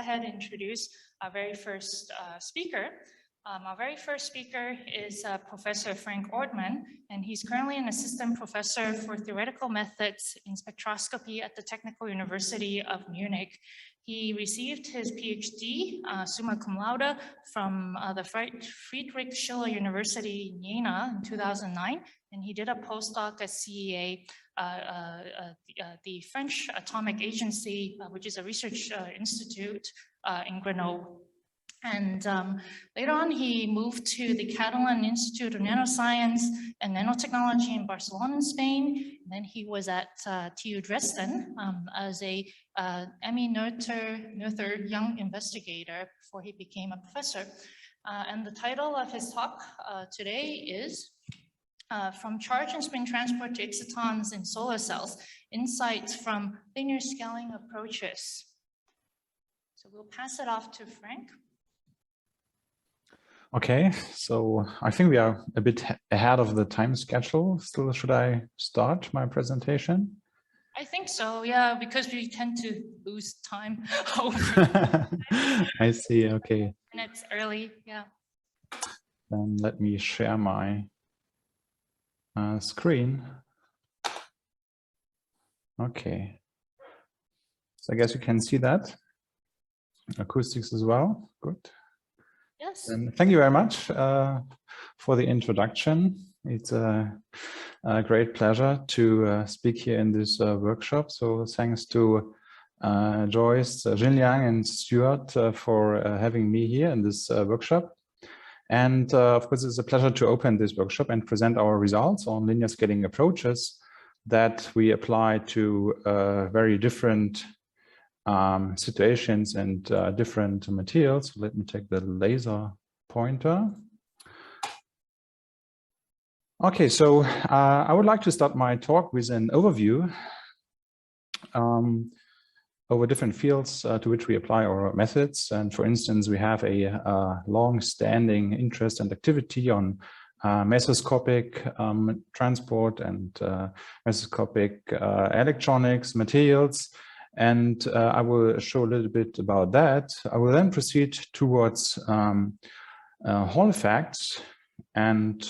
ahead and introduce our very first speaker. Our very first speaker is Professor Frank Ortmann, and he's currently an assistant professor for theoretical methods in spectroscopy at the Technical University of Munich. He received his PhD, summa cum laude, from the Friedrich Schiller University in Jena in 2009, and he did a postdoc at CEA, the French Atomic Agency, which is a research institute in Grenoble. And later on, he moved to the Catalan Institute of Nanoscience and Nanotechnology in Barcelona, Spain. And then he was at TU Dresden as a Emmy Noether Young Investigator before he became a professor. And the title of his talk today is From Charge and Spin Transport to Excitons in Solar Cells, Insights from Linear Scaling Approaches. So we'll pass it off to Frank. Okay, so I think we are a bit ahead of the time schedule. Still, should I start my presentation? I think so, yeah, because we tend to lose time. I see, okay. And it's early, yeah. Then let me share my screen. Okay. So I guess you can see that. Acoustics as well, good. Yes. And thank you very much for the introduction. It's a great pleasure to speak here in this workshop. So thanks to Joyce, Jinliang, and Stuart for having me here in this workshop. And of course, it's a pleasure to open this workshop and present our results on linear scaling approaches that we apply to very different situations and different materials. Let me take the laser pointer. Okay, so I would like to start my talk with an overview over different fields to which we apply our methods. And for instance, we have a long-standing interest and activity on mesoscopic transport and mesoscopic electronics, materials. And I will show a little bit about that. I will then proceed towards Hall effects. And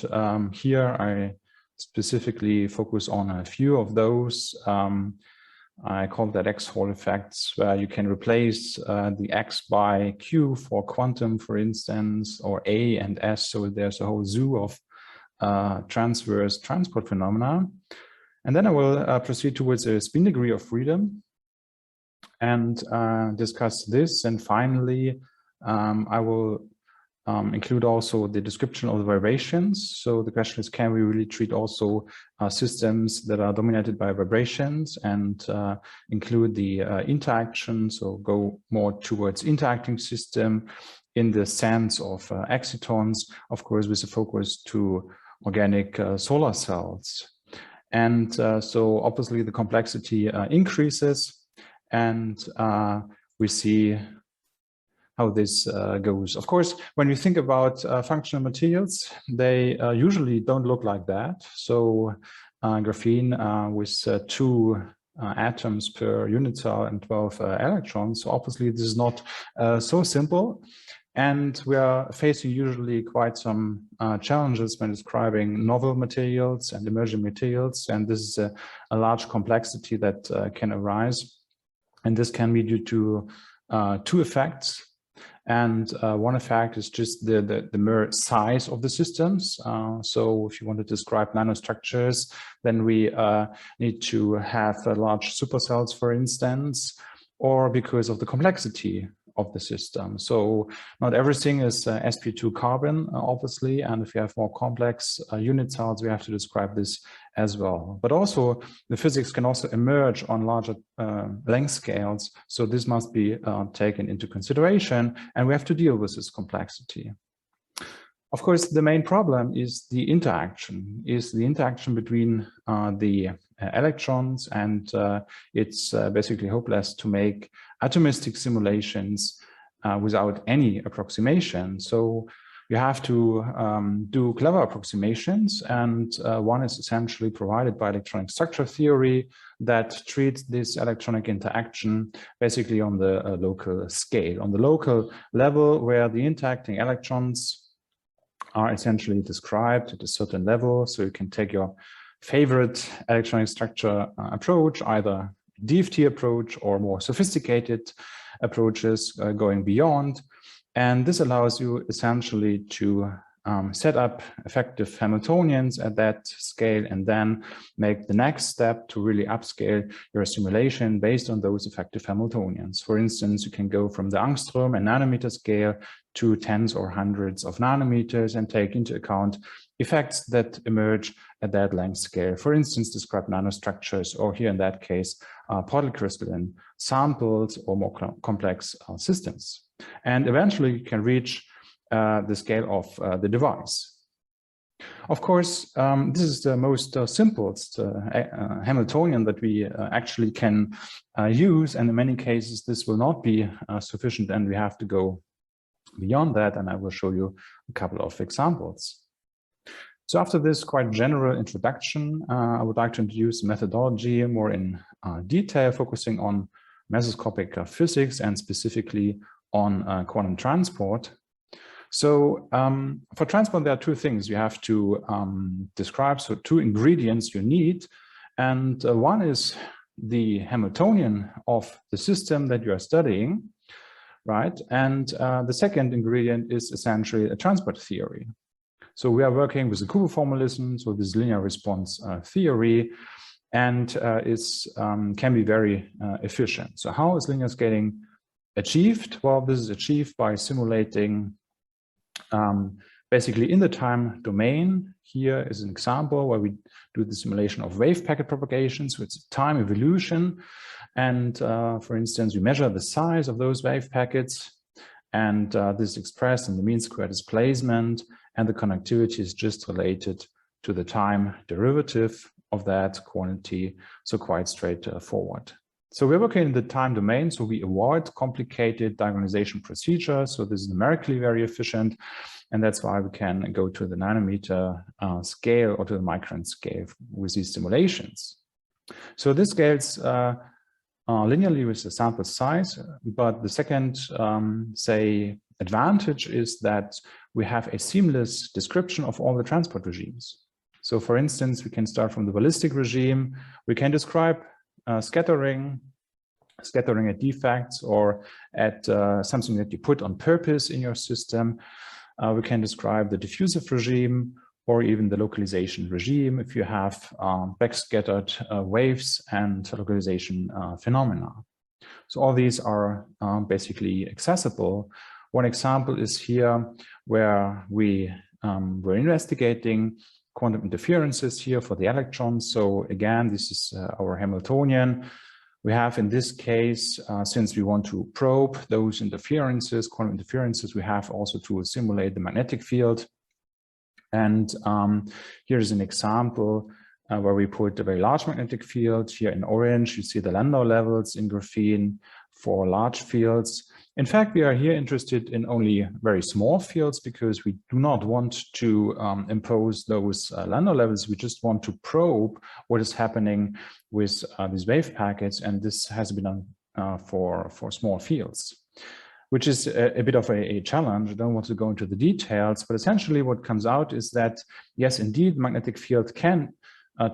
here I specifically focus on a few of those. I call that X Hall effects, where you can replace the X by Q for quantum, for instance, or A and S. So there's a whole zoo of transverse transport phenomena. And then I will proceed towards a spin degree of freedom and discuss this. And finally, I will include also the description of the vibrations. So the question is, can we really treat also systems that are dominated by vibrations and include the interaction, so go more towards interacting system in the sense of excitons, of course, with a focus to organic solar cells. And so obviously the complexity increases. And we see how this goes. Of course, when you think about functional materials, they usually don't look like that. So graphene with 2 atoms per unit cell and 12 electrons. So obviously this is not so simple. And we are facing usually quite some challenges when describing novel materials and emerging materials. And this is a large complexity that can arise. And this can be due to 2 effects. And one effect is just the mere size of the systems. So if you want to describe nanostructures, then we need to have large supercells, for instance, or because of the complexity of the system. So not everything is sp2 carbon, obviously, and if you have more complex unit cells, we have to describe this as well. But also the physics can also emerge on larger length scales, so this must be taken into consideration, and we have to deal with this complexity. Of course, the main problem is the interaction between the electrons, and it's basically hopeless to make atomistic simulations without any approximation. So you have to do clever approximations, and one is essentially provided by electronic structure theory that treats this electronic interaction basically on the local scale, on the local level where the interacting electrons are essentially described at a certain level. So you can take your favorite electronic structure approach, either DFT approach or more sophisticated approaches going beyond. And this allows you essentially to set up effective Hamiltonians at that scale and then make the next step to really upscale your simulation based on those effective Hamiltonians. For instance, you can go from the angstrom and nanometer scale to tens or hundreds of nanometers and take into account effects that emerge at that length scale. For instance, describe nanostructures, or here in that case, polycrystalline samples or more complex systems. And eventually you can reach the scale of the device. Of course, this is the most simplest Hamiltonian that we actually can use, and in many cases this will not be sufficient, and we have to go beyond that, and I will show you a couple of examples. So after this quite general introduction, I would like to introduce the methodology more in detail, focusing on mesoscopic physics and specifically on quantum transport. So for transport, there are two things you have to describe. So two ingredients you need. And one is the Hamiltonian of the system that you are studying, right? And the second ingredient is essentially a transport theory. So we are working with the Kubo formalism, so this linear response theory, and can be very efficient. So how is linear scaling achieved? Well, this is achieved by simulating basically in the time domain. Here is an example where we do the simulation of wave packet propagation. So it's time evolution. And for instance, we measure the size of those wave packets. And this is expressed in the mean square displacement. And the conductivity is just related to the time derivative of that quantity. So quite straightforward. So we're working in the time domain, so we avoid complicated diagonalization procedures. So this is numerically very efficient, and that's why we can go to the nanometer scale or to the micron scale with these simulations. So this scales linearly with the sample size, but the second, advantage is that we have a seamless description of all the transport regimes. So for instance, we can start from the ballistic regime. We can describe scattering at defects or at something that you put on purpose in your system. We can describe the diffusive regime or even the localization regime if you have backscattered waves and localization phenomena. So all these are basically accessible. One example is here where we were investigating quantum interferences here for the electrons. So again, this is our Hamiltonian. We have in this case, since we want to probe those interferences, quantum interferences, we have also to simulate the magnetic field. And here's an example where we put a very large magnetic field. Here in orange, you see the Landau levels in graphene for large fields. In fact, we are here interested in only very small fields because we do not want to impose those Landau levels. We just want to probe what is happening with these wave packets, and this has been done for small fields, which is a bit of a challenge. I don't want to go into the details, but essentially what comes out is that, yes, indeed, magnetic field can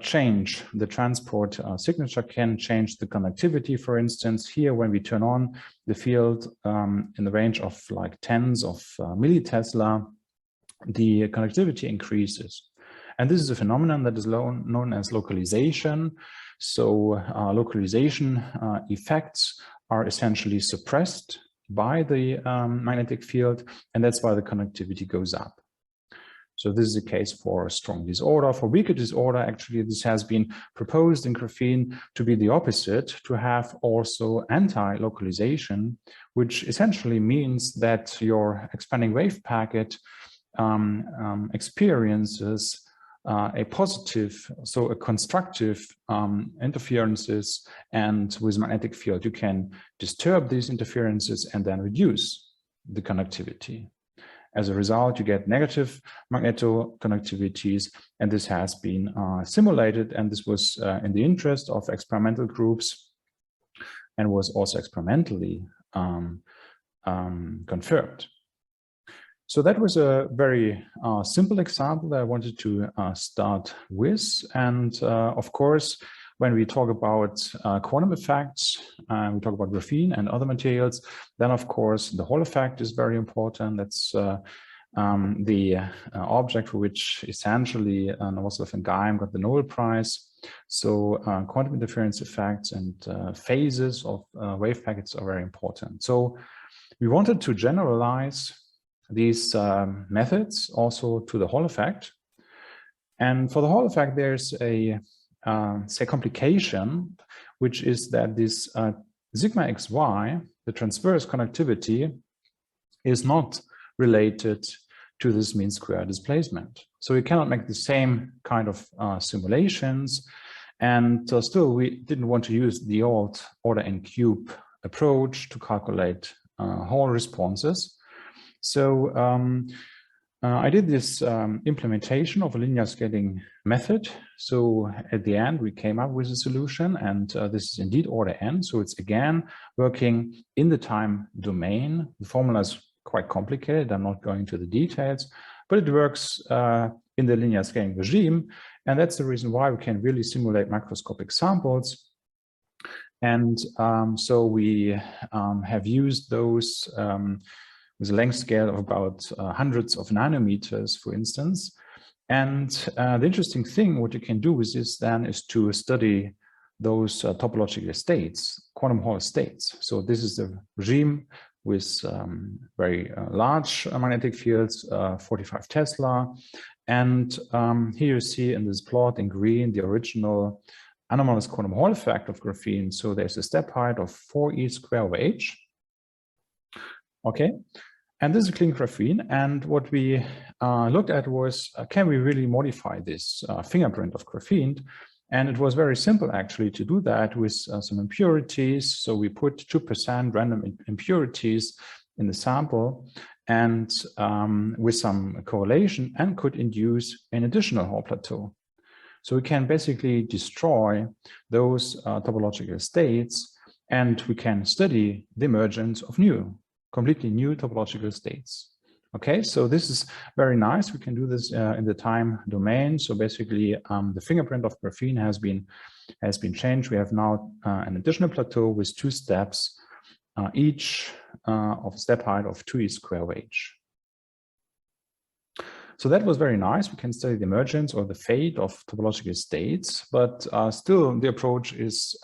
change the transport signature, can change the conductivity. For instance, here when we turn on the field in the range of like tens of millitesla, the conductivity increases. And this is a phenomenon that is known as localization. So localization effects are essentially suppressed by the magnetic field, and that's why the conductivity goes up. So this is the case for strong disorder. For weaker disorder, actually, this has been proposed in graphene to be the opposite, to have also anti-localization, which essentially means that your expanding wave packet experiences a positive, so a constructive interferences, and with magnetic field, you can disturb these interferences and then reduce the conductivity. As a result, you get negative magnetoconductivities, and this has been simulated, and this was in the interest of experimental groups and was also experimentally confirmed. So that was a very simple example that I wanted to start with. And of course, when we talk about quantum effects, we talk about graphene and other materials, then of course the Hall effect is very important. That's the object for which essentially Novoselov and Geim got the Nobel Prize. So quantum interference effects and phases of wave packets are very important. So we wanted to generalize these methods also to the Hall effect. And for the Hall effect, there's a say complication, which is that this sigma xy, the transverse conductivity, is not related to this mean square displacement. So we cannot make the same kind of simulations. And still, we didn't want to use the old order n cube approach to calculate Hall responses. So I did this implementation of a linear scaling method. So at the end, we came up with a solution, and this is indeed order n. So it's again working in the time domain. The formula is quite complicated. I'm not going to the details, but it works in the linear scaling regime. And that's the reason why we can really simulate macroscopic samples. And so we have used those with a length scale of about hundreds of nanometers, for instance. And the interesting thing, what you can do with this then is to study those topological states, quantum Hall states. So this is the regime with very large magnetic fields, 45 Tesla. And here you see in this plot in green, the original anomalous quantum Hall effect of graphene. So there's a step height of 4e square over h. Okay, and this is clean graphene. And what we looked at was, can we really modify this fingerprint of graphene? And it was very simple actually to do that with some impurities. So we put 2% random impurities in the sample and with some correlation, and could induce an additional Hall plateau. So we can basically destroy those topological states, and we can study the emergence of completely new topological states. Okay, so this is very nice. We can do this in the time domain. So basically, the fingerprint of graphene has been changed. We have now an additional plateau with 2 steps, each of step height of 2e square over h. So that was very nice. We can study the emergence or the fate of topological states, but still the approach is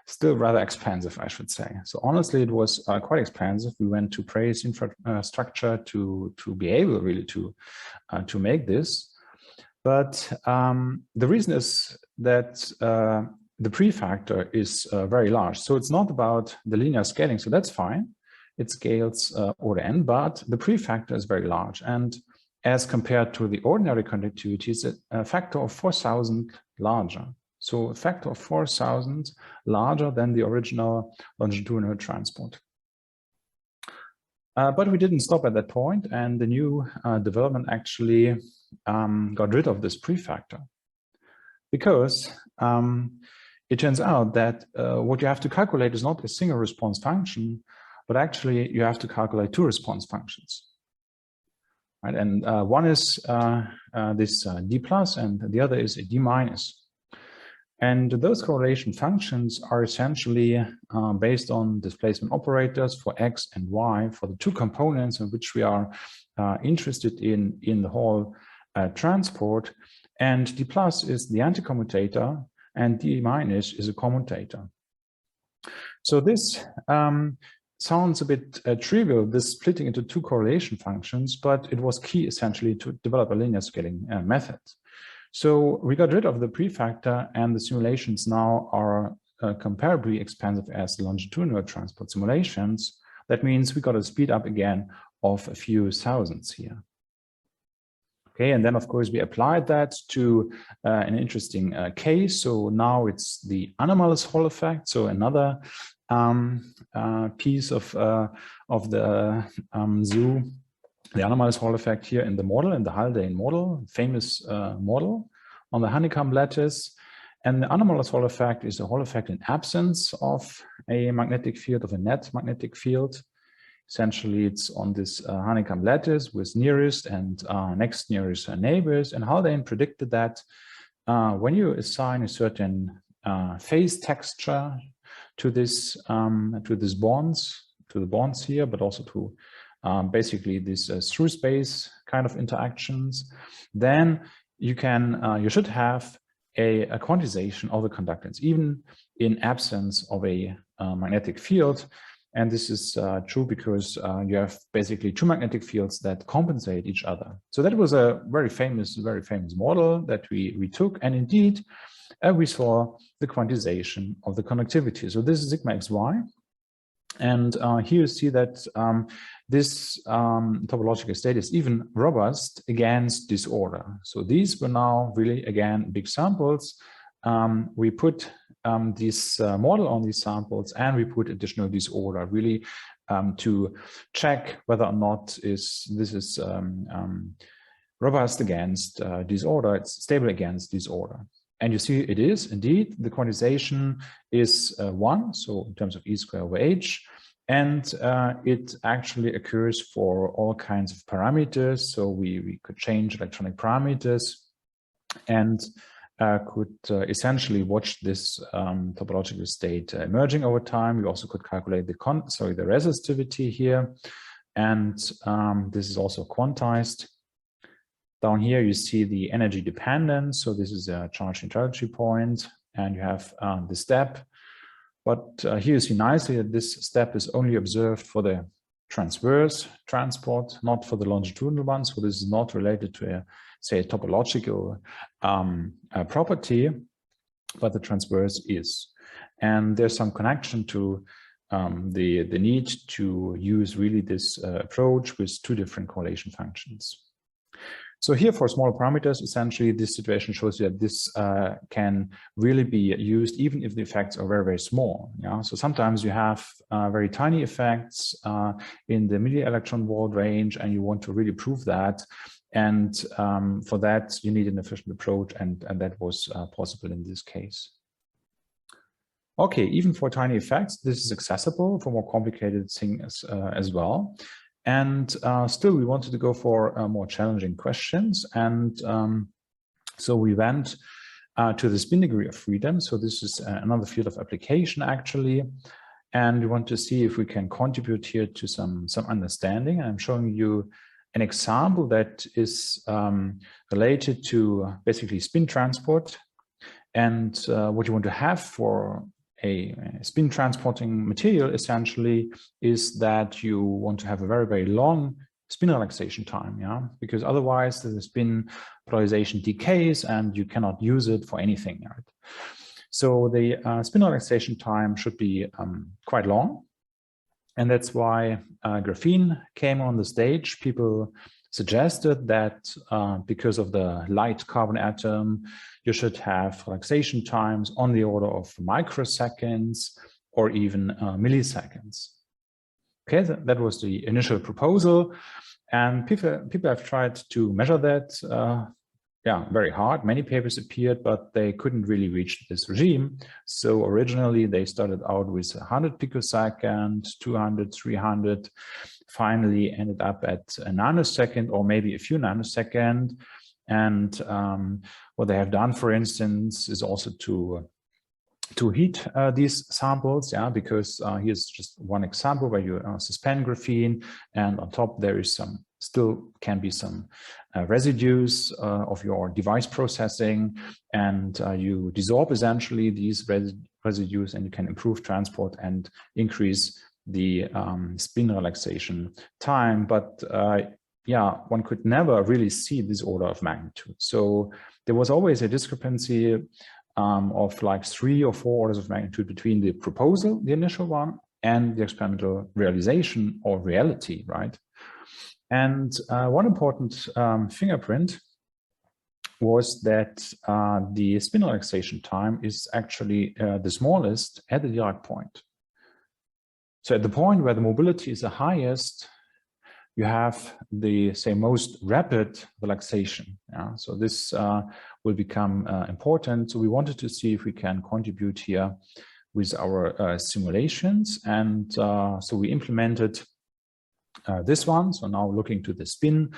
still rather expensive, I should say. So honestly, it was quite expensive. We went to praise infrastructure to be able really to make this. But the reason is that the prefactor is very large. So it's not about the linear scaling. So that's fine. It scales order n, but the prefactor is very large. And as compared to the ordinary conductivity, it's a factor of 4,000 larger. So a factor of 4,000 larger than the original longitudinal transport. But we didn't stop at that point, and the new development actually got rid of this prefactor, because it turns out that what you have to calculate is not a single response function, but actually you have to calculate 2 response functions. Right? And one is this d plus, and the other is a d minus. And those correlation functions are essentially based on displacement operators for x and y for the 2 components in which we are interested in the Hall transport. And d plus is the anticommutator, and d minus is a commutator. So this sounds a bit trivial, this splitting into 2 correlation functions, but it was key essentially to develop a linear scaling method. So we got rid of the prefactor, and the simulations now are comparably expensive as the longitudinal transport simulations. That means we got a speed up again of a few thousands here. Okay, and then of course we applied that to an interesting case. So now it's the anomalous Hall effect. So another piece of the zoo. the anomalous Hall effect here in the model, in the Haldane model, famous model on the honeycomb lattice. And the anomalous Hall effect is a Hall effect in absence of a magnetic field, of a net magnetic field. Essentially, it's on this honeycomb lattice with nearest and next nearest neighbors. And Haldane predicted that when you assign a certain phase texture to this to the bonds here, but also to basically this through space kind of interactions, then you should have a quantization of the conductance, even in absence of a magnetic field. And this is true because you have basically two magnetic fields that compensate each other. So that was a very famous model that we took, and indeed we saw the quantization of the conductivity. So this is sigma xy. And here you see that this topological state is even robust against disorder. So these were now really, again, big samples. We put this model on these samples, and we put additional disorder really to check whether or not this is robust against disorder, it's stable against disorder. And you see it is indeed, the quantization is 1, so in terms of E square over H, and it actually occurs for all kinds of parameters. So we could change electronic parameters and could essentially watch this topological state emerging over time. We also could calculate the resistivity here, and this is also quantized. Down here, you see the energy dependence. So this is a charge neutrality point, and you have the step. But here you see nicely that this step is only observed for the transverse transport, not for the longitudinal one. So this is not related to a, say, a topological property, but the transverse is. And there's some connection to the need to use really this approach with two different correlation functions. So here for smaller parameters, essentially this situation shows you that this can really be used even if the effects are very, very small. Yeah? So sometimes you have very tiny effects in the milli-electron volt range, and you want to really prove that. And for that, you need an efficient approach, and that was possible in this case. Okay, even for tiny effects, this is accessible for more complicated things as well. And still, we wanted to go for more challenging questions. And so we went to the spin degree of freedom. So this is another field of application, actually. And we want to see if we can contribute here to some understanding. I'm showing you an example that is related to basically spin transport. And what you want to have for a spin transporting material essentially is that you want to have a very, very long spin relaxation time, yeah, because otherwise the spin polarization decays and you cannot use it for anything, right? So the spin relaxation time should be quite long, and that's why graphene came on the stage. People suggested that because of the light carbon atom, you should have relaxation times on the order of microseconds or even milliseconds. Okay, that was the initial proposal, and people have tried to measure that. Yeah, very hard. Many papers appeared, but they couldn't really reach this regime. So originally they started out with 100 picosecond, 200, 300, finally ended up at a nanosecond or maybe a few nanoseconds. And what they have done, for instance, is also to heat these samples, yeah, because here's just one example where you suspend graphene, and on top there is still can be some residues of your device processing, and you dissolve essentially these residues, and you can improve transport and increase the spin relaxation time. But yeah, one could never really see this order of magnitude. So there was always a discrepancy of like 3 or 4 orders of magnitude between the proposal, the initial one, and the experimental realization or reality, right? And one important fingerprint was that the spin relaxation time is actually the smallest at the Dirac point. So at the point where the mobility is the highest, you have the, say, most rapid relaxation. Yeah? So this will become important. So we wanted to see if we can contribute here with our simulations. And so we implemented this one. So now looking to the spin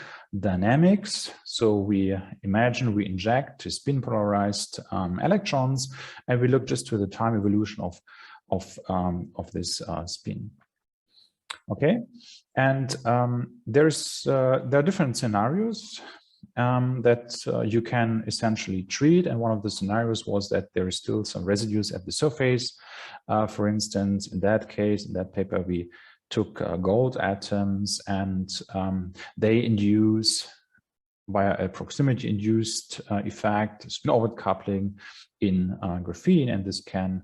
dynamics. So we imagine we inject spin polarized electrons, and we look just to the time evolution of this spin. Okay, and there are different scenarios that you can essentially treat, and one of the scenarios was that there is still some residues at the surface. For instance, in that case, in that paper, we took gold atoms, and they induce, via a proximity induced effect, spin-orbit coupling in graphene, and this can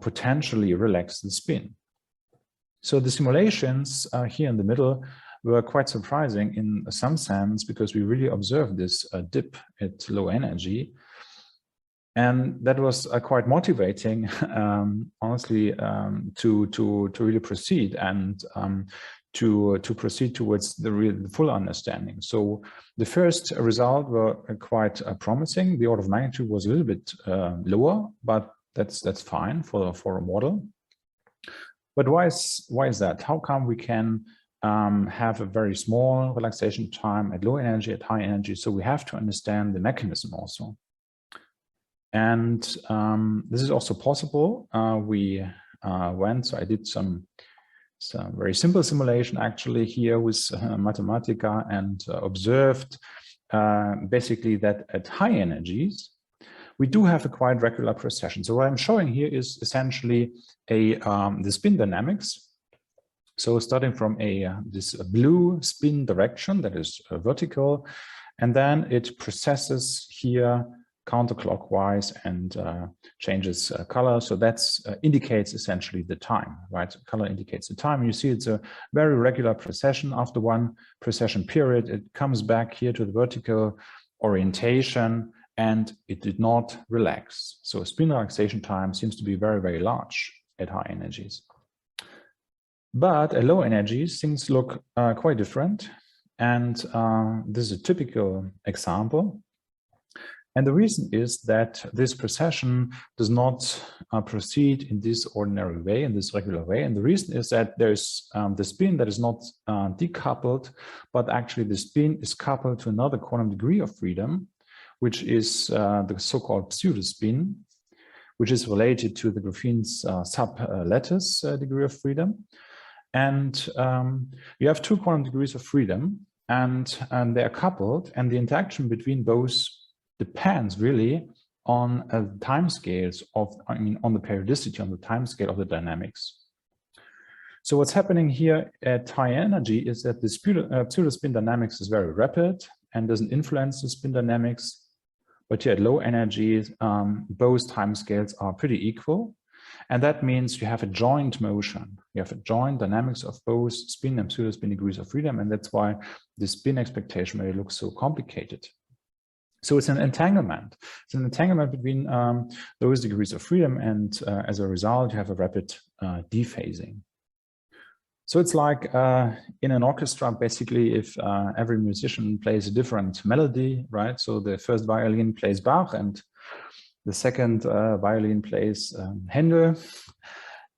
potentially relax the spin. So the simulations here in the middle were quite surprising in some sense, because we really observed this dip at low energy. And that was quite motivating, honestly, to really proceed and to proceed towards the full understanding. So the first result were quite promising. The order of magnitude was a little bit lower, but that's fine for a model. But why is that? How come we can have a very small relaxation time at low energy, at high energy? So we have to understand the mechanism also. And this is also possible. We so I did some very simple simulation actually here with Mathematica, and observed basically that at high energies, we do have a quite regular precession. So what I'm showing here is essentially the spin dynamics. So starting from this blue spin direction that is vertical, and then it precesses here counterclockwise and changes color. So that's indicates essentially the time, right? Color indicates the time. You see it's a very regular precession. After one precession period, it comes back here to the vertical orientation, and it did not relax. So spin relaxation time seems to be very, very large at high energies. But at low energies, things look quite different. And this is a typical example. And the reason is that this precession does not proceed in this ordinary way, in this regular way. And the reason is that there's the spin that is not decoupled, but actually the spin is coupled to another quantum degree of freedom, which is the so-called pseudospin, which is related to the graphene's sub-lattice degree of freedom. And you have two quantum degrees of freedom, and they are coupled, and the interaction between both depends really on time scales of, on the periodicity, on the time scale of the dynamics. So what's happening here at high energy is that the pseudospin dynamics is very rapid and doesn't influence the spin dynamics. But here at low energy, both time scales are pretty equal. And that means you have a joint motion. You have a joint dynamics of both spin and pseudospin degrees of freedom. And that's why the spin expectation really looks so complicated. So it's an entanglement. It's an entanglement between those degrees of freedom, and as a result, you have a rapid dephasing. So it's like in an orchestra, basically, if every musician plays a different melody, right? So the first violin plays Bach, and the second violin plays Handel.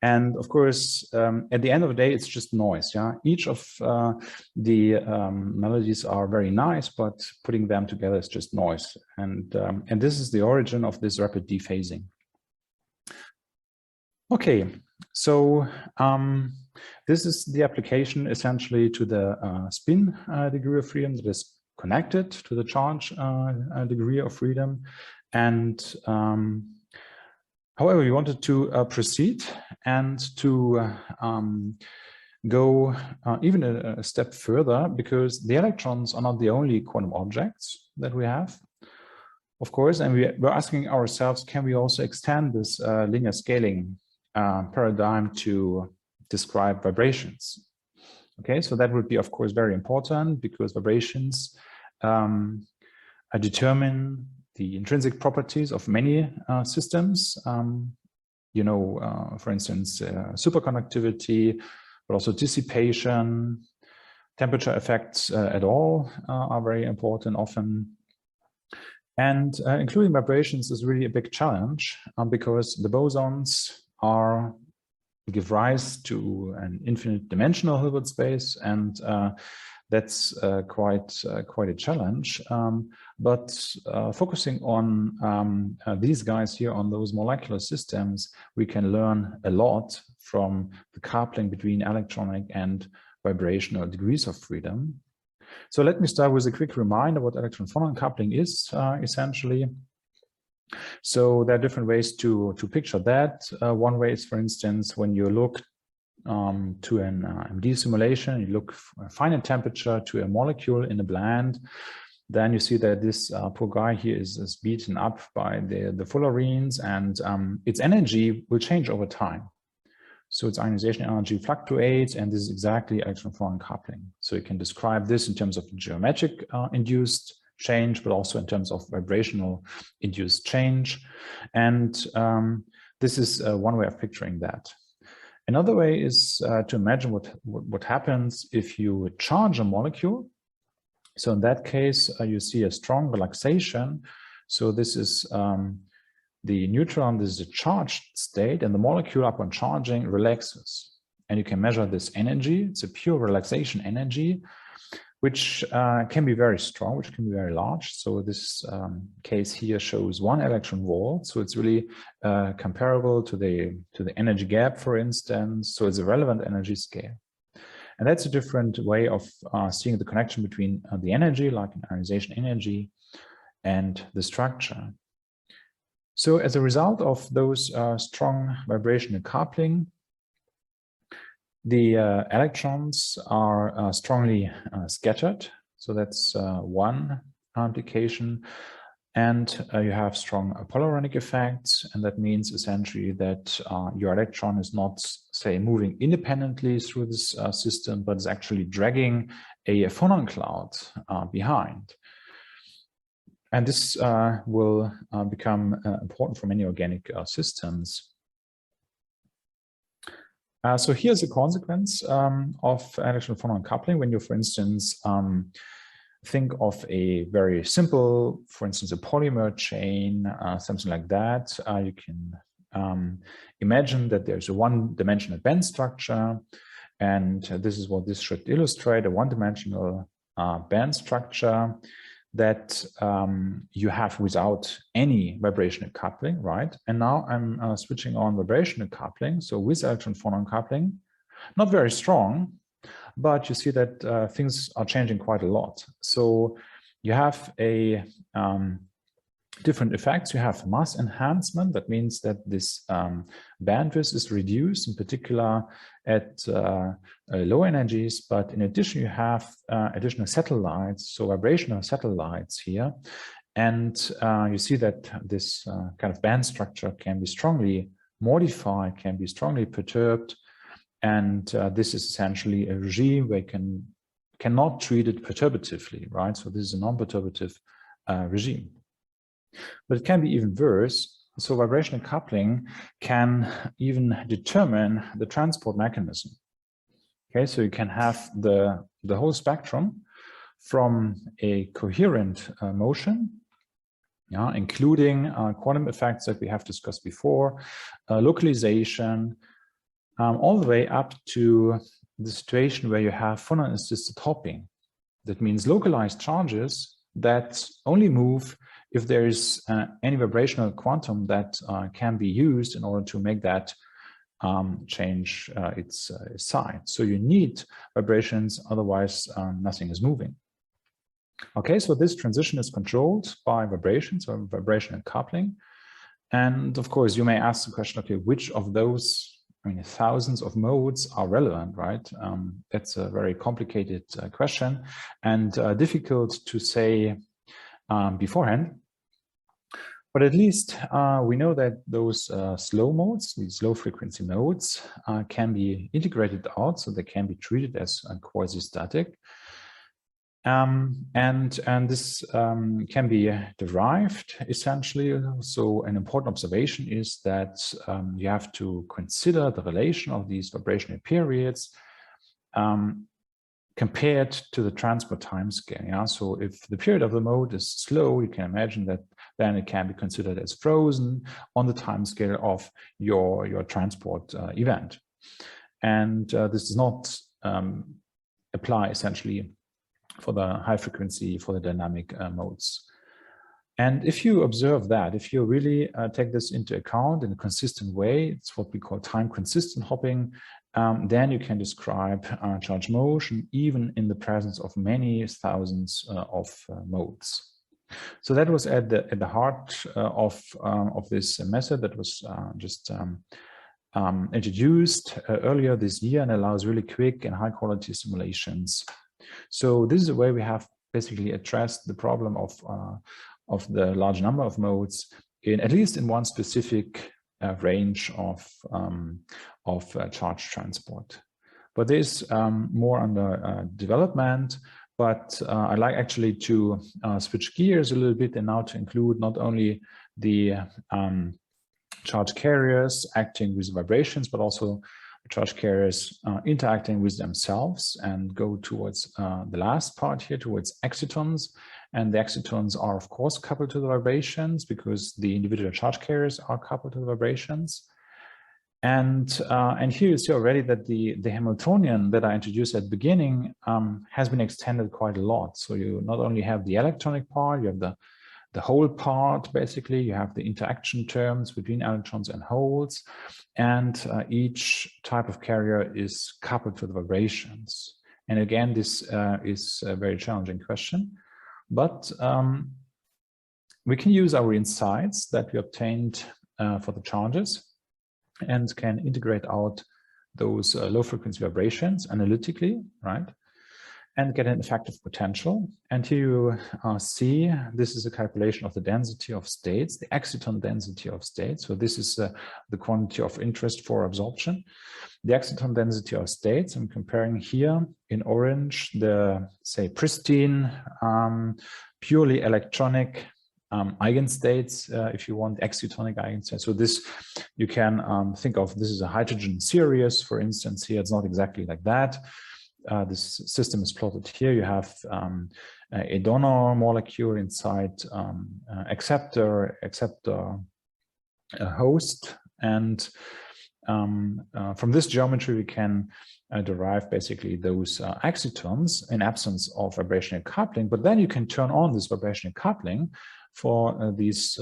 And of course, at the end of the day, it's just noise. Yeah, each of the melodies are very nice, but putting them together is just noise. And this is the origin of this rapid dephasing. Okay, so this is the application essentially to the spin degree of freedom that is connected to the charge degree of freedom. And however, we wanted to proceed and to go even a step further, because the electrons are not the only quantum objects that we have, of course, and we're asking ourselves, can we also extend this linear scaling paradigm to describe vibrations? Okay, so that would be, of course, very important, because vibrations determine the intrinsic properties of many systems, for instance, superconductivity, but also dissipation, Temperature effects at all are very important often. And including vibrations is really a big challenge because the bosons give rise to an infinite dimensional Hilbert space, and that's quite a challenge. But focusing on these guys here, on those molecular systems, we can learn a lot from the coupling between electronic and vibrational degrees of freedom. So let me start with a quick reminder what electron-phonon coupling is, essentially. So there are different ways to picture that. One way is, for instance, when you look to an MD simulation, you look for a finite temperature to a molecule in a blend, then you see that this poor guy here is beaten up by the fullerenes, and its energy will change over time. So its ionization energy fluctuates, and this is exactly electron-phonon coupling. So you can describe this in terms of geometric induced change, but also in terms of vibrational induced change. And this is one way of picturing that. Another way is to imagine what happens if you charge a molecule. So in that case, you see a strong relaxation. So this is the neutron, this is a charged state, and the molecule upon charging relaxes. And you can measure this energy. It's a pure relaxation energy, which can be very strong, which can be very large. So this case here shows 1 electron volt. So it's really comparable to the energy gap, for instance. So it's a relevant energy scale. And that's a different way of seeing the connection between the energy, like an ionization energy, and the structure. So as a result of those strong vibrational coupling, the electrons are strongly scattered. So that's one implication. And you have strong polaronic effects. And that means essentially that your electron is not, say, moving independently through this system, but is actually dragging a phonon cloud behind. And this will become important for many organic systems. So here's a consequence of electron-phonon coupling. When you, for instance, think of a very simple, for instance, a polymer chain, something like that, you can imagine that there's a one-dimensional band structure. And this is what this should illustrate, a one-dimensional band structure that you have without any vibrational coupling, right? And now I'm switching on vibrational coupling. So with electron-phonon coupling, not very strong, but you see that things are changing quite a lot. So you have a different effects. You have mass enhancement. That means that this bandwidth is reduced, in particular at low energies. But in addition, you have additional satellites, so vibrational satellites here. And you see that this kind of band structure can be strongly modified, can be strongly perturbed. And this is essentially a regime where you cannot treat it perturbatively, right? So this is a non-perturbative regime. But it can be even worse. So vibrational coupling can even determine the transport mechanism. Okay, so you can have the whole spectrum from a coherent motion, including quantum effects that we have discussed before, localization, all the way up to the situation where you have phonon-assisted hopping. That means localized charges that only move if there is any vibrational quantum that can be used in order to make that change its sign. So you need vibrations, otherwise nothing is moving. Okay, so this transition is controlled by vibrations or vibrational coupling. And of course, you may ask the question, okay, which of those, thousands of modes are relevant, right? That's a very complicated question and difficult to say beforehand. But at least we know that those slow modes, these low frequency modes, can be integrated out, so they can be treated as quasi-static. And this can be derived essentially. So an important observation is that you have to consider the relation of these vibrational periods compared to the transport time scale. Yeah? So if the period of the mode is slow, you can imagine that then it can be considered as frozen on the time scale of your transport event. And this does not apply essentially for the high frequency, for the dynamic modes. And if you observe that, if you really take this into account in a consistent way, it's what we call time consistent hopping, then you can describe charge motion even in the presence of many thousands of modes. So that was at the heart of this method that was just introduced earlier this year and allows really quick and high quality simulations. So this is a way we have basically addressed the problem of the large number of modes in at least in one specific range of charge transport. But there's more under development. But I'd like actually to switch gears a little bit and now to include not only the charge carriers acting with vibrations, but also the charge carriers interacting with themselves, and go towards the last part here, towards excitons. And the excitons are, of course, coupled to the vibrations because the individual charge carriers are coupled to the vibrations. And here you see already that the Hamiltonian that I introduced at the beginning has been extended quite a lot. So you not only have the electronic part, you have the whole part, basically. You have the interaction terms between electrons and holes. And each type of carrier is coupled to the vibrations. And again, this is a very challenging question. But we can use our insights that we obtained for the charges and can integrate out those low frequency vibrations analytically, right? And get an effective potential. And here you see, this is a calculation of the density of states, the exciton density of states. So this is the quantity of interest for absorption. The exciton density of states, I'm comparing here in orange, the, say, pristine, purely electronic eigenstates, if you want, excitonic eigenstates. So this, you can think of this as a hydrogen series, for instance. Here it's not exactly like that. This system is plotted here. You have a donor molecule inside acceptor, host, and from this geometry we can derive basically those excitons in absence of vibrational coupling. But then you can turn on this vibrational coupling for these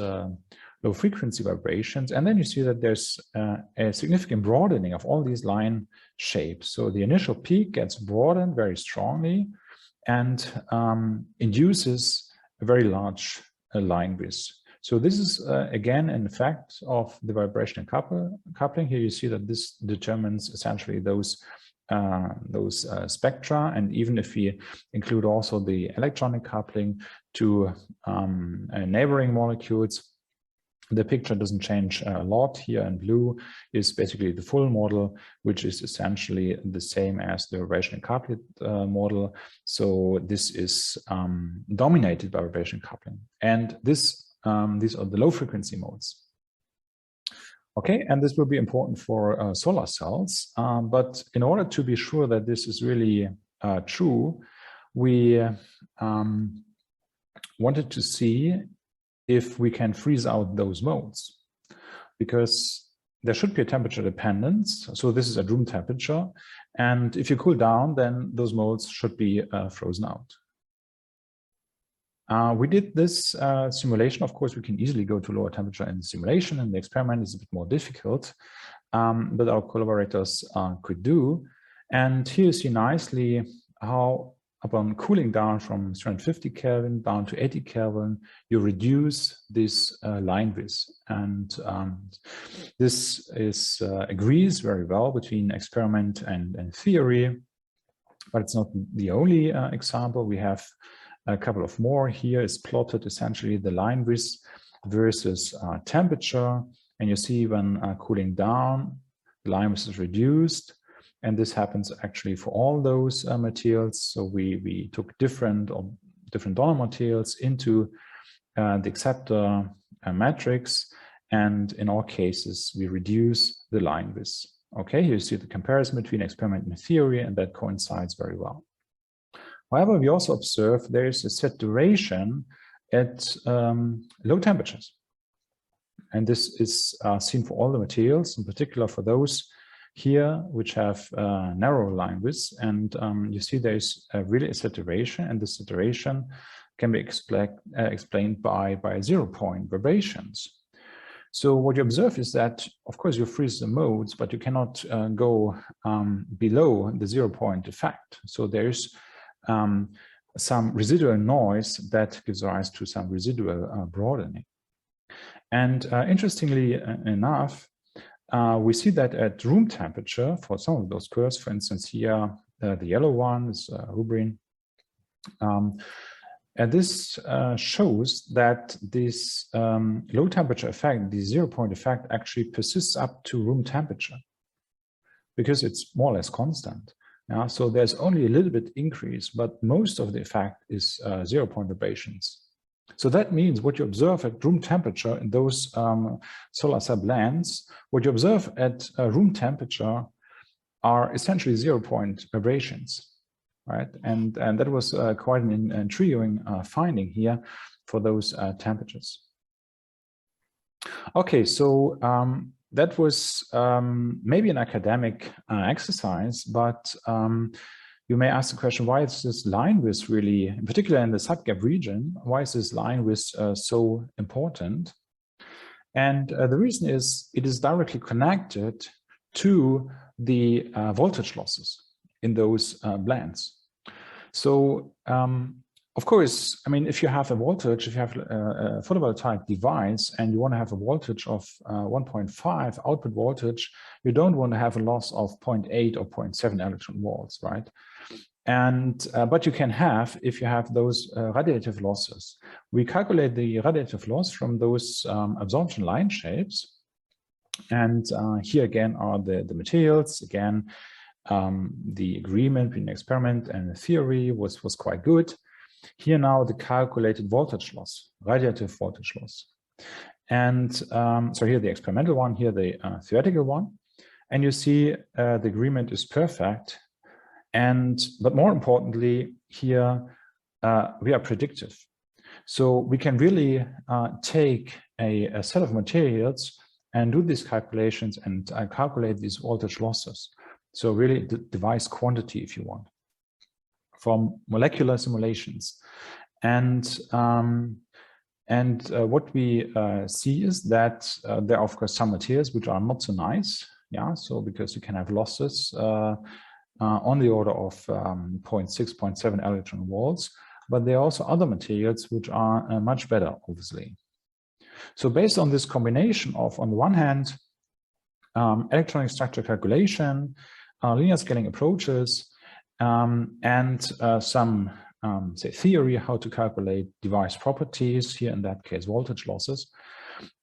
low frequency vibrations, and then you see that there's a significant broadening of all these line shapes. So the initial peak gets broadened very strongly and induces a very large line width. So this is again an effect of the vibrational coupling. Here you see that this determines essentially those spectra, and even if we include also the electronic coupling to neighboring molecules, the picture doesn't change a lot. Here in blue is basically the full model, which is essentially the same as the vibrational couplet model. So this is dominated by vibrational coupling, and these are the low frequency modes. Okay, and this will be important for solar cells. But in order to be sure that this is really true, we wanted to see if we can freeze out those modes, because there should be a temperature dependence. So this is at room temperature. And if you cool down, then those modes should be frozen out. We did this simulation. Of course, we can easily go to lower temperature in the simulation, and the experiment is a bit more difficult, but our collaborators could do. And here you see nicely how upon cooling down from 350 Kelvin down to 80 Kelvin, you reduce this line width. And this is agrees very well between experiment and theory, but it's not the only example. We have a couple of more. Here is plotted essentially the line width versus temperature. And you see when cooling down, the line width is reduced. And this happens actually for all those materials. So we took different donor materials into the acceptor matrix. And in all cases, we reduce the line width. Okay, here you see the comparison between experiment and theory, and that coincides very well. However, we also observe there is a set duration at low temperatures. And this is seen for all the materials, in particular for those here which have narrow line widths. And you see there is really a saturation, and this saturation can be explained by 0-point vibrations. So what you observe is that, of course, you freeze the modes, but you cannot go below the 0-point effect. So there's some residual noise that gives rise to some residual broadening. And interestingly enough, we see that at room temperature for some of those curves, for instance, here, the yellow one is rubrine. And this shows that this low temperature effect, the 0-point effect, actually persists up to room temperature because it's more or less constant. Yeah? So there's only a little bit increase, but most of the effect is 0-point vibrations. So that means what you observe at room temperature in those solar cell blends, what you observe at room temperature are essentially 0-point vibrations. Right, and that was quite an intriguing finding here for those temperatures. Okay, so that was maybe an academic exercise, but you may ask the question: why is this line width really, in particular in the subgap region, why is this line width so important? And the reason is it is directly connected to the voltage losses in those blends. So, of course, I mean, if you have a voltage, if you have a photovoltaic device and you want to have a voltage of 1.5 output voltage, you don't want to have a loss of 0.8 or 0.7 electron volts, right? And but you can have, if you have those radiative losses. We calculate the radiative loss from those absorption line shapes. And here again are the materials. Again, the agreement between the experiment and the theory was quite good. Here now the calculated voltage loss, radiative voltage loss. And so here the experimental one, here the theoretical one. And you see the agreement is perfect. But more importantly, here we are predictive. So we can really take a set of materials and do these calculations and calculate these voltage losses. So really the device quantity, if you want, from molecular simulations. And what we see is that there are, of course, some materials which are not so nice. Yeah, so because you can have losses on the order of 0.6, 0.7 electron volts, but there are also other materials which are much better, obviously. So based on this combination of, on the one hand, electronic structure calculation, linear scaling approaches, and some say theory how to calculate device properties, here in that case voltage losses.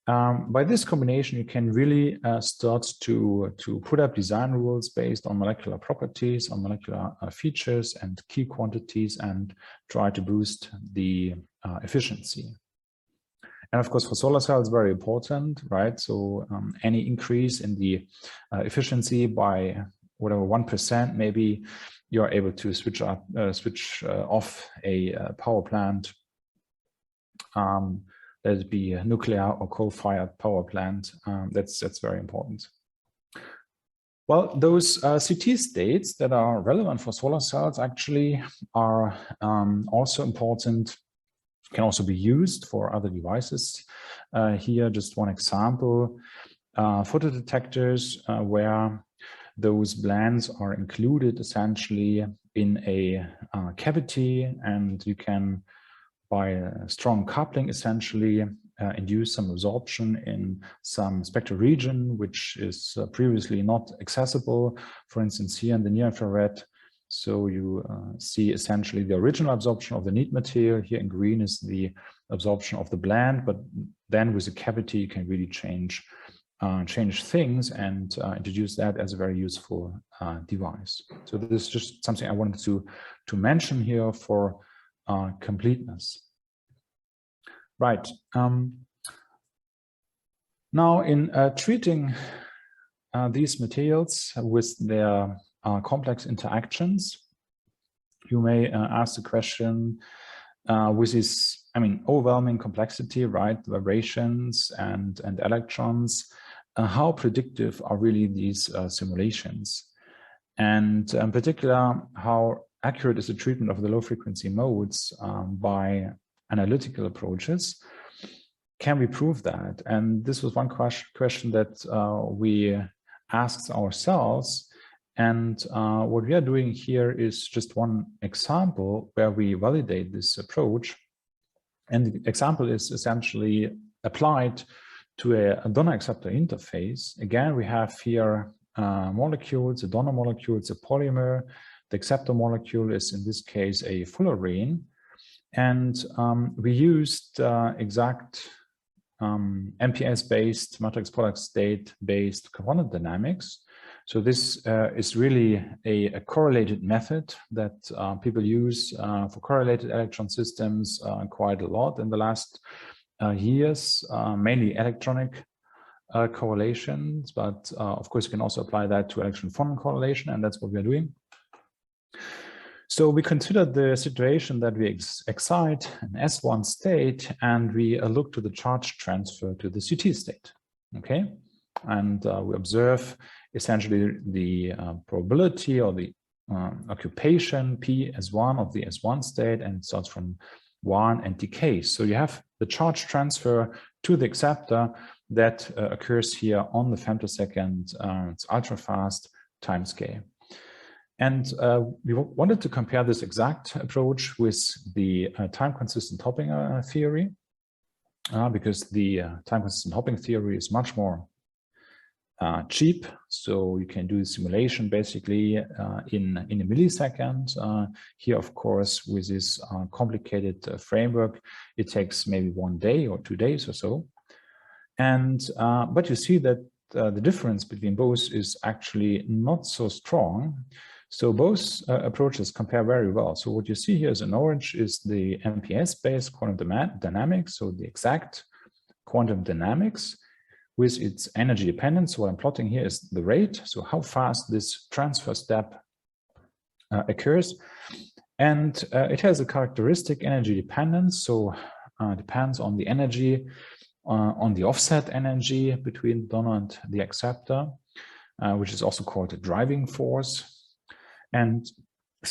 By this combination, you can really start to put up design rules based on molecular properties, on molecular features and key quantities, and try to boost the efficiency. And of course, for solar cells, very important, right? So any increase in the efficiency by whatever 1%, maybe you're able to switch off a power plant, let it be a nuclear or coal-fired power plant. That's very important. Well, those CT states that are relevant for solar cells actually are also important, can also be used for other devices. Here, just one example, photodetectors where those blends are included essentially in a cavity, and you can, by a strong coupling, essentially induce some absorption in some spectral region, which is previously not accessible, for instance, here in the near infrared. So you see essentially the original absorption of the neat material. Here in green is the absorption of the blend, but then with a cavity, you can really change things and introduce that as a very useful device. So this is just something I wanted to mention here for completeness. Right. Now, in treating these materials with their complex interactions, you may ask the question, with this, I mean, overwhelming complexity, right? Vibrations and electrons, how predictive are really these simulations? And in particular, how accurate is the treatment of the low frequency modes by analytical approaches? Can we prove that? And this was one question that we asked ourselves. And what we are doing here is just one example where we validate this approach. And the example is essentially applied to a donor acceptor interface. Again, we have here molecules, a donor molecule, it's a polymer. The acceptor molecule is, in this case, a fullerene. And we used exact MPS-based, matrix product state-based quantum dynamics. So this is really a correlated method that people use for correlated electron systems quite a lot in the last years, mainly electronic correlations, but of course you can also apply that to electron phonon correlation, and that's what we are doing. So we considered the situation that we excite an S1 state, and we look to the charge transfer to the CT state, okay? And we observe essentially the probability or the occupation P as 1 of the S1 state, and it starts from 1 and decays. So you have the charge transfer to the acceptor that occurs here on the femtosecond. It's ultra fast time scale. And we wanted to compare this exact approach with the time consistent hopping theory, because the time consistent hopping theory is much more cheap. So you can do the simulation basically in a millisecond. Here, of course, with this complicated framework, it takes maybe 1 day or 2 days or so. And but you see that the difference between both is actually not so strong. So both approaches compare very well. So what you see here is in orange is the MPS-based quantum dynamics, so the exact quantum dynamics with its energy dependence. So what I'm plotting here is the rate, so how fast this transfer step occurs. And it has a characteristic energy dependence, so depends on the energy, on the offset energy between the donor and the acceptor, which is also called a driving force. And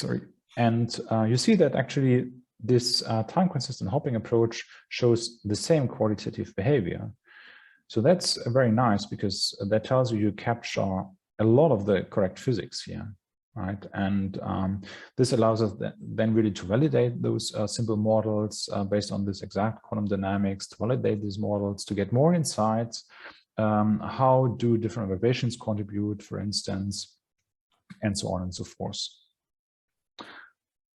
you see that actually this time consistent hopping approach shows the same qualitative behavior. So that's very nice, because that tells you capture a lot of the correct physics here, right? And this allows us then really to validate those simple models based on this exact quantum dynamics, to validate these models, to get more insights. How do different vibrations contribute, for instance, and so on and so forth.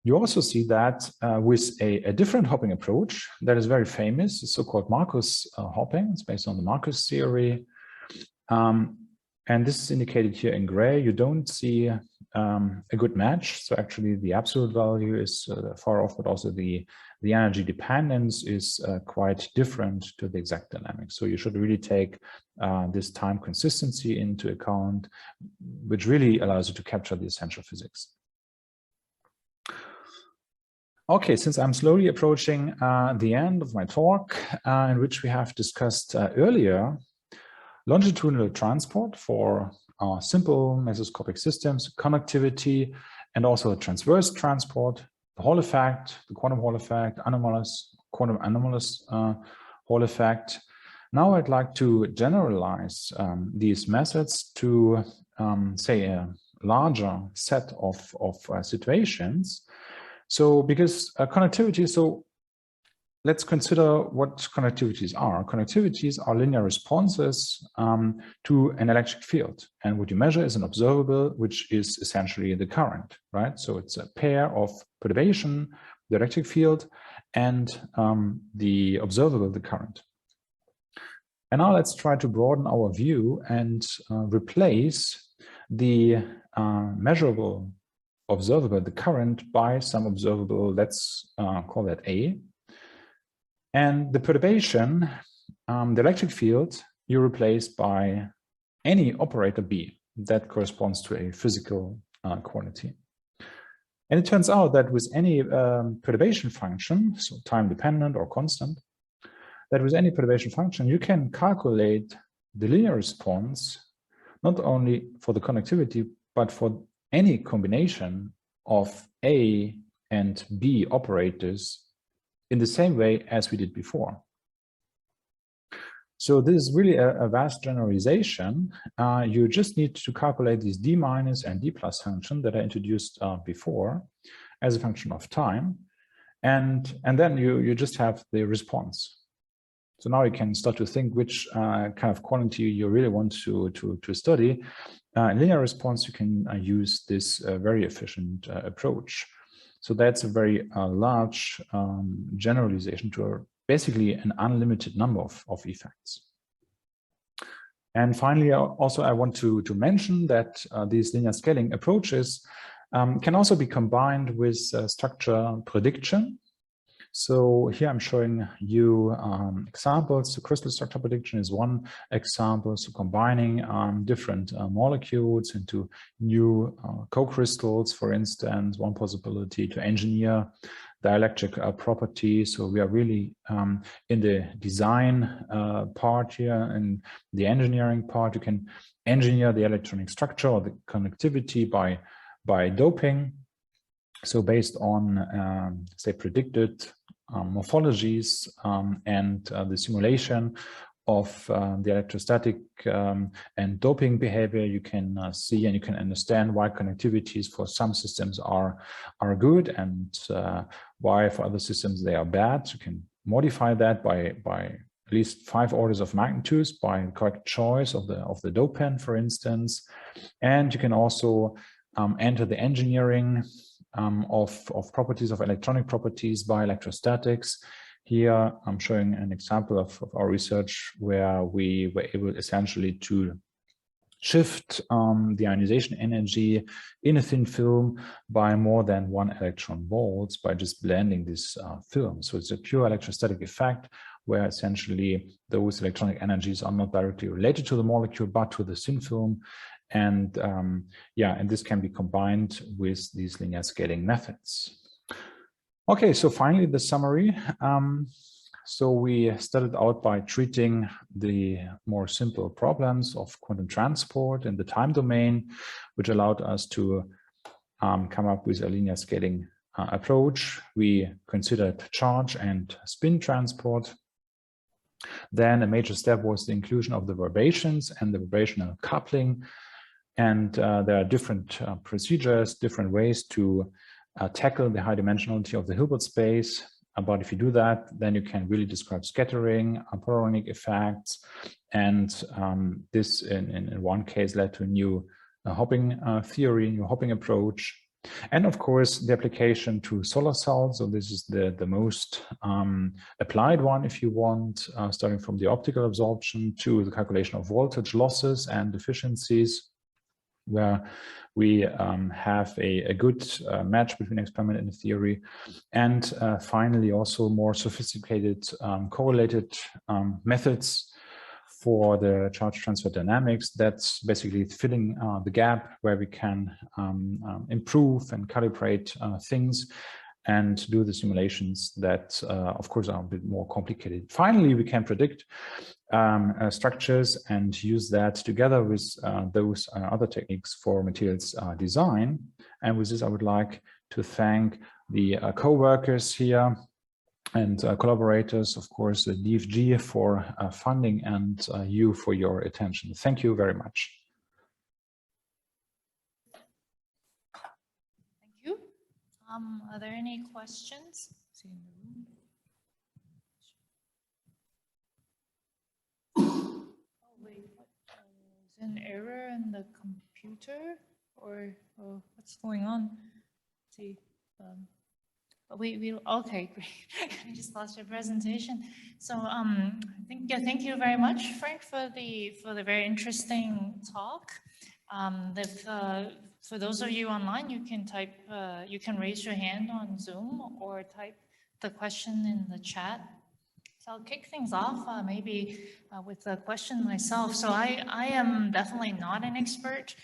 You also see that with a different hopping approach that is very famous, the so-called Marcus hopping. It's based on the Marcus theory. And this is indicated here in gray. You don't see a good match. So actually the absolute value is far off, but also the energy dependence is quite different to the exact dynamics. So you should really take this time consistency into account, which really allows you to capture the essential physics. Okay, since I'm slowly approaching the end of my talk, in which we have discussed earlier, longitudinal transport for simple mesoscopic systems, conductivity, and also transverse transport, the Hall effect, the quantum Hall effect, anomalous, quantum anomalous Hall effect. Now I'd like to generalize these methods to, say, a larger set of situations. So because conductivity, so let's consider what conductivities are. Conductivities are linear responses to an electric field. And what you measure is an observable, which is essentially the current, right? So it's a pair of perturbation, the electric field, and the observable, the current. And now let's try to broaden our view and replace the measurable observable, the current, by some observable, let's call that A. And the perturbation, the electric field, you replace by any operator B that corresponds to a physical quantity. And it turns out that with any perturbation function, so time dependent or constant, that with any perturbation function, you can calculate the linear response, not only for the conductivity, but for any combination of A and B operators in the same way as we did before. So this is really a vast generalization. You just need to calculate these D- and D+ function that I introduced before as a function of time. And then you just have the response. So now you can start to think which kind of quantity you really want to study. In linear response, you can use this very efficient approach. So that's a very large generalization to basically an unlimited number of effects. And finally, also I want to mention that these linear scaling approaches can also be combined with structure prediction. So here I'm showing you examples. So crystal structure prediction is one example. So combining different molecules into new co-crystals, for instance, one possibility to engineer dielectric properties. So we are really in the design part here, and the engineering part. You can engineer the electronic structure or the conductivity by doping. So based on, say, predicted morphologies and the simulation of the electrostatic and doping behavior, you can see and you can understand why connectivities for some systems are good and why for other systems they are bad. You can modify that by at least 5 orders of magnitudes by correct choice of the dopant, for instance. And you can also enter the engineering of properties, of electronic properties by electrostatics. Here I'm showing an example of our research where we were able essentially to shift the ionization energy in a thin film by more than 1 electron volts by just blending this film. So it's a pure electrostatic effect where essentially those electronic energies are not directly related to the molecule but to the thin film. And yeah, and this can be combined with these linear scaling methods. Okay, so finally the summary. So we started out by treating the more simple problems of quantum transport in the time domain, which allowed us to come up with a linear scaling approach. We considered charge and spin transport. Then a major step was the inclusion of the vibrations and the vibrational coupling. And there are different procedures, different ways to tackle the high dimensionality of the Hilbert space. But if you do that, then you can really describe scattering, Polaronic effects. And this in one case led to a new hopping theory, new hopping approach. And of course, the application to solar cells. So this is the most applied one, if you want, starting from the optical absorption to the calculation of voltage losses and efficiencies, where we have a good match between experiment and theory. And finally, also more sophisticated correlated methods for the charge transfer dynamics. That's basically filling the gap where we can improve and calibrate things and do the simulations that, of course, are a bit more complicated. Finally, we can predict structures and use that together with those other techniques for materials design. And with this, I would like to thank the co-workers here and collaborators, of course, the DFG for funding and you for your attention. Thank you very much. Thank you. Are there any questions? Oh, wait, what, is an error in the computer or what's going on? Let's see. Okay, great. I just lost your presentation. So thank you very much, Frank, for the very interesting talk. For those of you online, you can type, you can raise your hand on Zoom or type the question in the chat. So I'll kick things off maybe with a question myself. So I am definitely not an expert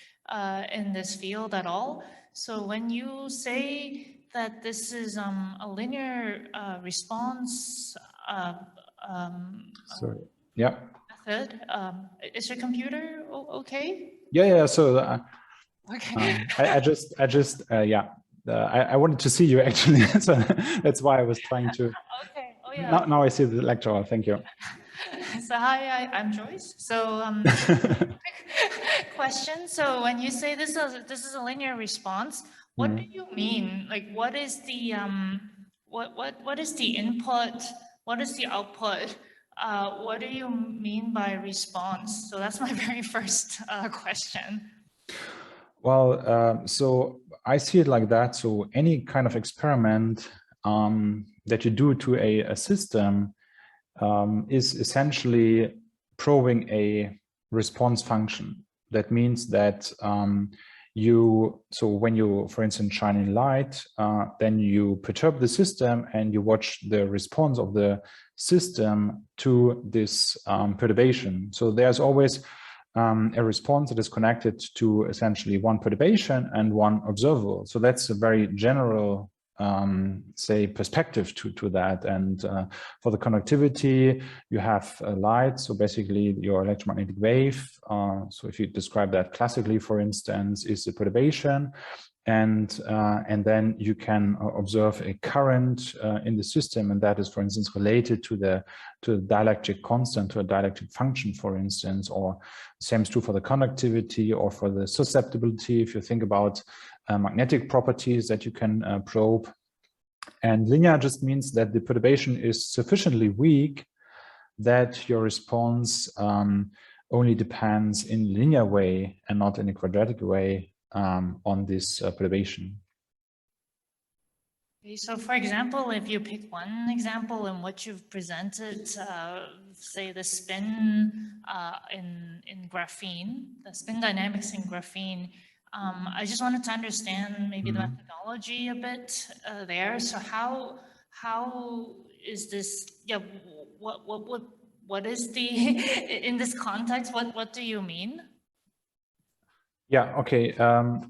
in this field at all. So when you say that this is a linear response Sorry. Yeah. method, is your computer okay? Yeah. So Okay. yeah. I wanted to see you actually, so that's why I was trying to. Okay. Oh yeah. Now I see the lecture. Thank you. So hi, I'm Joyce. So question. So when you say this is a linear response, what do you mean? Like, what is the what is the input? What is the output? What do you mean by response? So that's my very first question. Well, so I see it like that. So any kind of experiment that you do to a system is essentially probing a response function. That means that so when you, for instance, shine in light, then you perturb the system and you watch the response of the system to this perturbation. So there's always a response that is connected to essentially one perturbation and one observable. So that's a very general say perspective to that. And for the conductivity, you have light, so basically your electromagnetic wave. So if you describe that classically, for instance, is the perturbation, and then you can observe a current in the system, and that is, for instance, related to the dielectric constant, to a dielectric function, for instance, or same is true for the conductivity or for the susceptibility. If you think about magnetic properties that you can probe. And linear just means that the perturbation is sufficiently weak that your response only depends in linear way and not in a quadratic way on this perturbation. Okay, so for example, if you pick one example in what you've presented, say the spin in graphene, the spin dynamics in graphene, I just wanted to understand maybe the methodology a bit there. So how is this? Yeah, what is the in this context? What do you mean? Yeah, okay.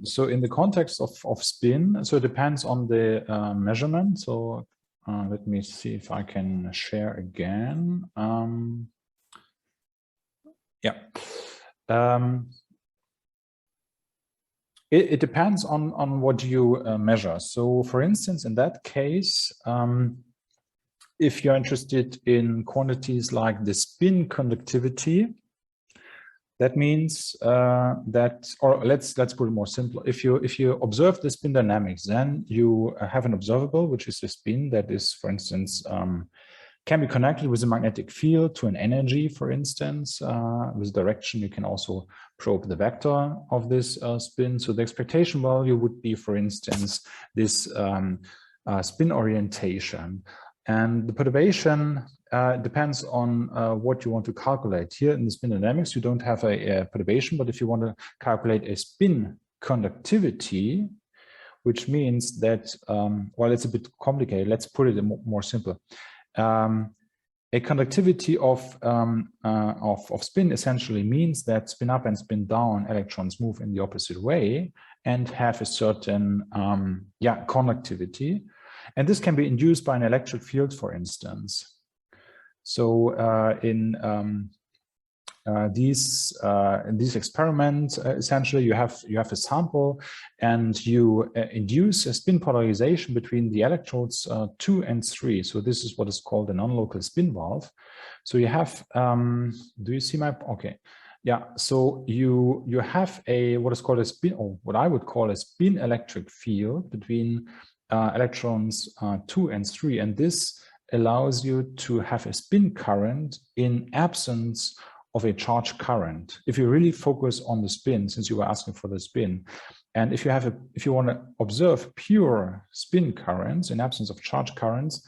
So in the context of spin, so it depends on the measurement. So let me see if I can share again. Yeah. It depends on what you measure. So for instance, in that case, if you're interested in quantities like the spin conductivity, that means that, or let's put it more simple. If you observe the spin dynamics, then you have an observable, which is a spin that is, for instance, can be connected with a magnetic field to an energy, for instance, with direction. You can also probe the vector of this spin. So the expectation value would be, for instance, this spin orientation. And the perturbation depends on what you want to calculate. Here in the spin dynamics, you don't have a perturbation, but if you want to calculate a spin conductivity, which means that, well, it's a bit complicated. Let's put it more simple. A conductivity of spin essentially means that spin up and spin down electrons move in the opposite way and have a certain conductivity. And this can be induced by an electric field, for instance. So in these experiments, essentially you have a sample and you induce a spin polarization between the electrodes 2 and 3. So this is what is called a non-local spin valve. So you have, do you see my, okay. Yeah, so you have what is called a spin, or what I would call a spin electric field between electrons 2 and 3, and this allows you to have a spin current in absence of a charge current. If you really focus on the spin, since you were asking for the spin, and if you want to observe pure spin currents in absence of charge currents,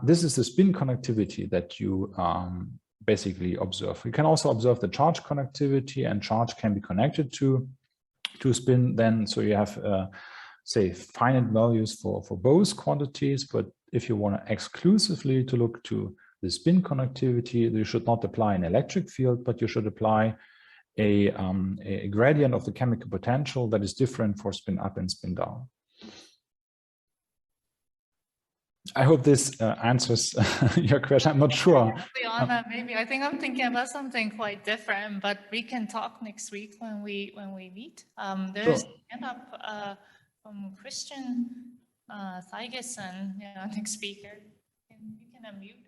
this is the spin conductivity that you basically observe. You can also observe the charge conductivity, and charge can be connected to spin then, so you have say finite values for both quantities. But if you want to exclusively to look to the spin conductivity, you should not apply an electric field, but you should apply a gradient of the chemical potential that is different for spin up and spin down. I hope this answers your question. I'm not sure. Liana, maybe I think I'm thinking about something quite different, but we can talk next week when we meet. There's Sure. a hand up from Christian Thygesen, next speaker. You can unmute.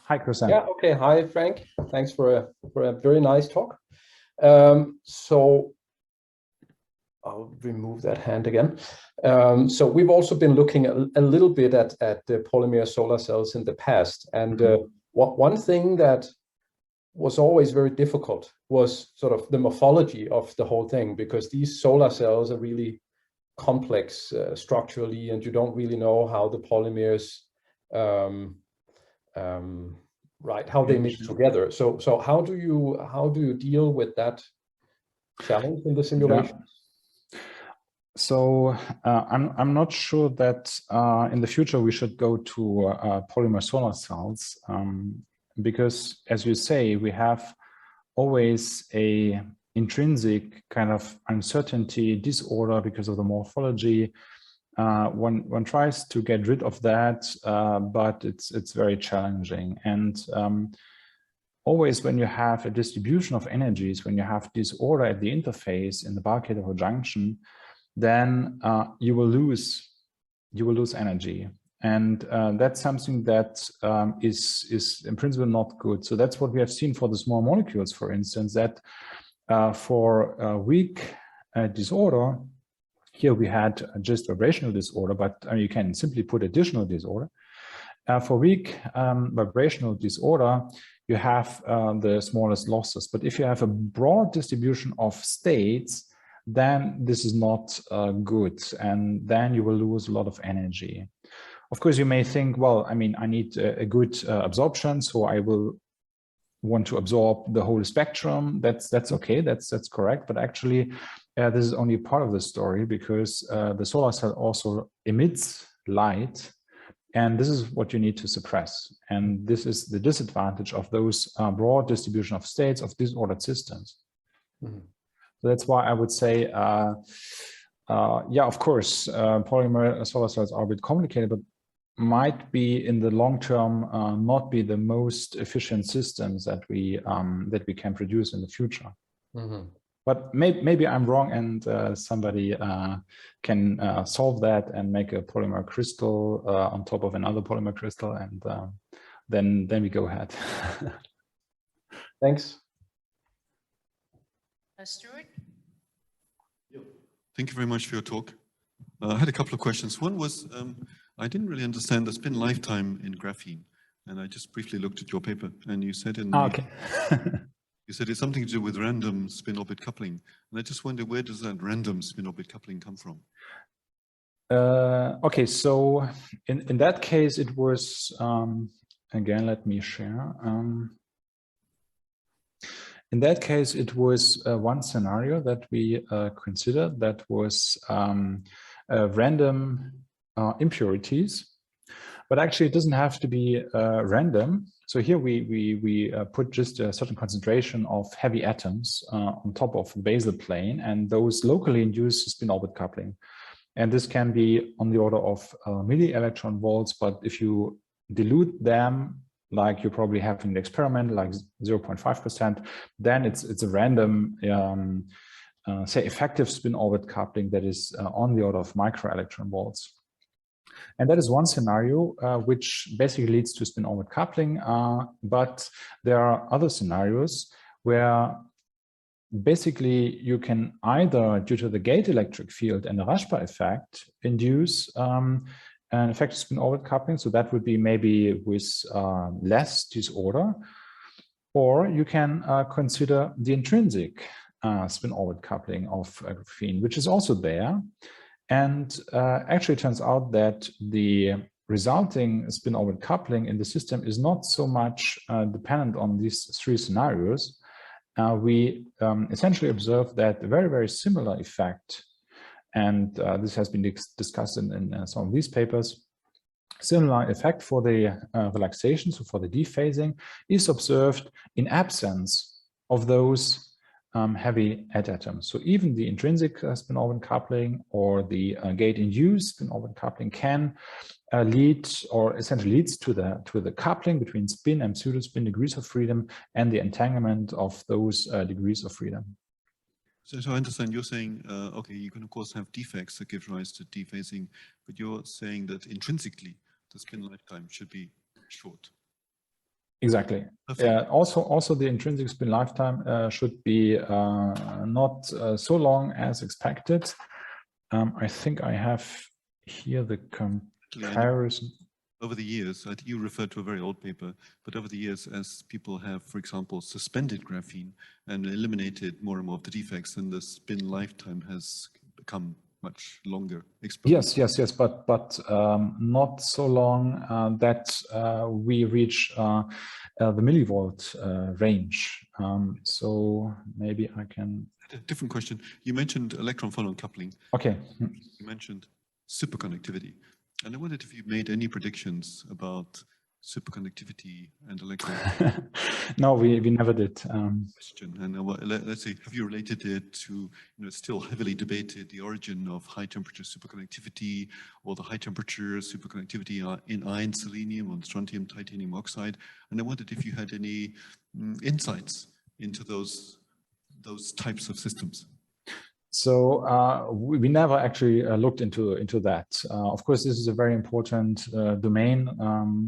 Hi, Christian. Yeah. Okay. Hi, Frank. Thanks for a very nice talk. So I'll remove that hand again. So we've also been looking a little bit at the polymer solar cells in the past, and one thing that was always very difficult was sort of the morphology of the whole thing, because these solar cells are really complex structurally, and you don't really know how the polymers right, how they mix together. So how do you deal with that challenge in the simulation? Yeah. So I'm not sure that in the future we should go to polymer solar cells, because, as you say, we have always a intrinsic kind of uncertainty, disorder because of the morphology. One tries to get rid of that, but it's very challenging. And always when you have a distribution of energies, when you have disorder at the interface in the bulk heterojunction, then you will lose energy, and that's something that is in principle not good. So that's what we have seen for the small molecules, for instance, that for a weak disorder, here we had just vibrational disorder, but you can simply put additional disorder. For weak vibrational disorder, you have the smallest losses. But if you have a broad distribution of states, then this is not good, and then you will lose a lot of energy. Of course, you may think, well, I mean, I need a good absorption, so I will want to absorb the whole spectrum. That's okay, that's correct. But actually, this is only part of the story, because the solar cell also emits light, and this is what you need to suppress. And this is the disadvantage of those broad distribution of states of disordered systems. Mm-hmm. So that's why I would say, yeah, of course, polymer solar cells are a bit complicated, but might be in the long term not be the most efficient systems that we can produce in the future. Mm-hmm. But maybe I'm wrong, and somebody can solve that and make a polymer crystal on top of another polymer crystal, and then we go ahead. Thanks. Stuart? Thank you very much for your talk. I had a couple of questions. One was, I didn't really understand the spin lifetime in graphene, and I just briefly looked at your paper, and you said okay. You said it's something to do with random spin-orbit coupling, and I just wonder, where does that random spin-orbit coupling come from? Okay, so in that case, it was again. Let me share. In that case, it was one scenario that we considered, that was random impurities, but actually it doesn't have to be random. So here we put just a certain concentration of heavy atoms on top of the basal plane, and those locally induce spin-orbit coupling. And this can be on the order of milli-electron volts, but if you dilute them, like you probably have in the experiment, like 0.5%, then it's a random, say, effective spin-orbit coupling that is on the order of microelectron volts. And that is one scenario which basically leads to spin-orbit coupling, but there are other scenarios where basically you can either, due to the gate electric field and the Rashba effect, induce an effective spin-orbit coupling. So that would be maybe with less disorder, or you can consider the intrinsic spin-orbit coupling of graphene, which is also there. And actually it turns out that the resulting spin-orbit coupling in the system is not so much dependent on these three scenarios. We essentially observe that a very, very similar effect, and this has been discussed in some of these papers, similar effect for the relaxation, so for the dephasing, is observed in absence of those heavy at atoms. So even the intrinsic spin-orbit coupling or the gate-induced spin-orbit coupling can lead, or essentially leads to the coupling between spin and pseudospin degrees of freedom and the entanglement of those degrees of freedom. So I understand you're saying, okay, you can of course have defects that give rise to dephasing, but you're saying that intrinsically the spin lifetime should be short. Exactly. Also, the intrinsic spin lifetime should be not so long as expected. I think I have here the comparison. Over the years, I think you referred to a very old paper, but over the years, as people have, for example, suspended graphene and eliminated more and more of the defects, then the spin lifetime has become much longer. Yes, but not so long that we reach the millivolt range. So maybe I can. A different question. You mentioned electron-phonon coupling. Okay. You mentioned superconductivity. And I wondered if you made any predictions about superconductivity and electron. No, we never did. Question. And let's say, have you related it to, still heavily debated the origin of high temperature superconductivity or the high temperature superconductivity in iron selenium on strontium titanium oxide? And I wondered if you had any insights into those types of systems. So we never actually looked into that. Of course, this is a very important domain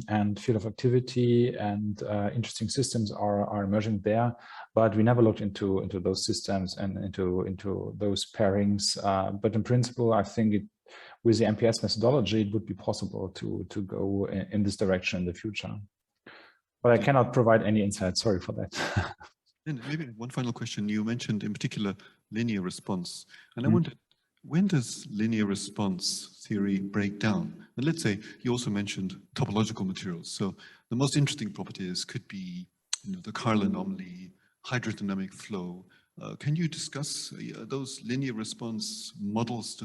and field of activity, and interesting systems are emerging there. But we never looked into those systems and into those pairings. But in principle, I think with the MPS methodology, it would be possible to go in this direction in the future. But I cannot provide any insight. Sorry for that. And maybe one final question. You mentioned in particular linear response. And I wondered, when does linear response theory break down? And let's say you also mentioned topological materials. So the most interesting properties could be the Carl anomaly, hydrodynamic flow. Can you discuss those linear response models?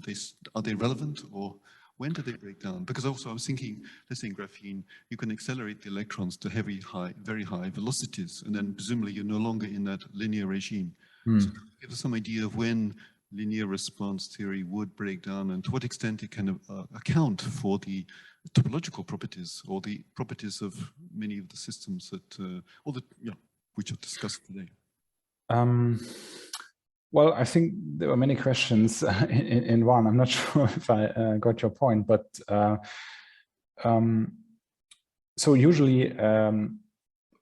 Are they relevant, or when do they break down? Because also I was thinking, let's say in graphene, you can accelerate the electrons to very high velocities, and then presumably you're no longer in that linear regime. So give us some idea of when linear response theory would break down, and to what extent it can account for the topological properties or the properties of many of the systems that, which are discussed today. Well, I think there were many questions in one. I'm not sure if I got your point, but so usually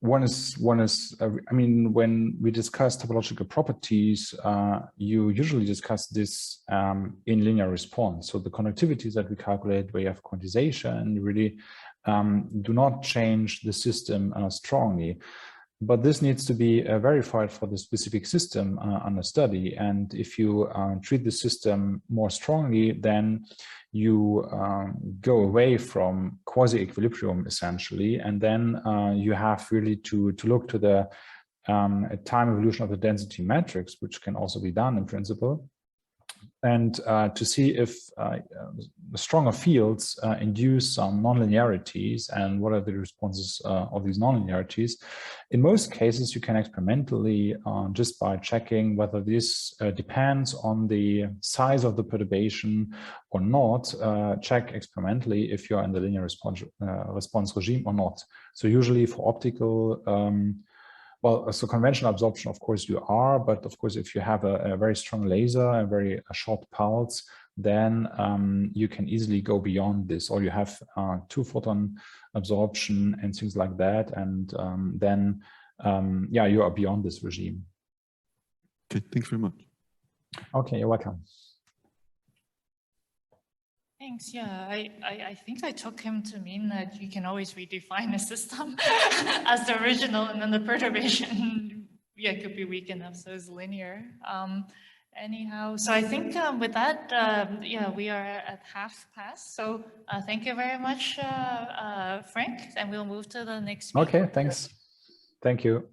one is. I mean, when we discuss topological properties, you usually discuss this in linear response. So the conductivities that we calculate, where you have quantization, really do not change the system strongly. But this needs to be verified for the specific system under study. And if you treat the system more strongly, then you go away from quasi-equilibrium essentially. And then you have really to look to the time evolution of the density matrix, which can also be done in principle. And to see if the stronger fields induce some nonlinearities and what are the responses of these nonlinearities. In most cases, you can experimentally, just by checking whether this depends on the size of the perturbation or not, check experimentally if you're in the linear response regime or not. So usually for optical, well, so conventional absorption, of course, you are, but of course, if you have a very strong laser, a very short pulse, then you can easily go beyond this, or you have 2-photon absorption and things like that, and then, yeah, you are beyond this regime. Okay, thanks very much. Okay, you're welcome. Thanks. Yeah, I think I took him to mean that you can always redefine a system as the original, and then the perturbation, yeah, could be weak enough, so it's linear. Anyhow, so I think with that, yeah, we are at half past. So thank you very much, Frank, and we'll move to the next speaker. Okay, thanks. Thank you.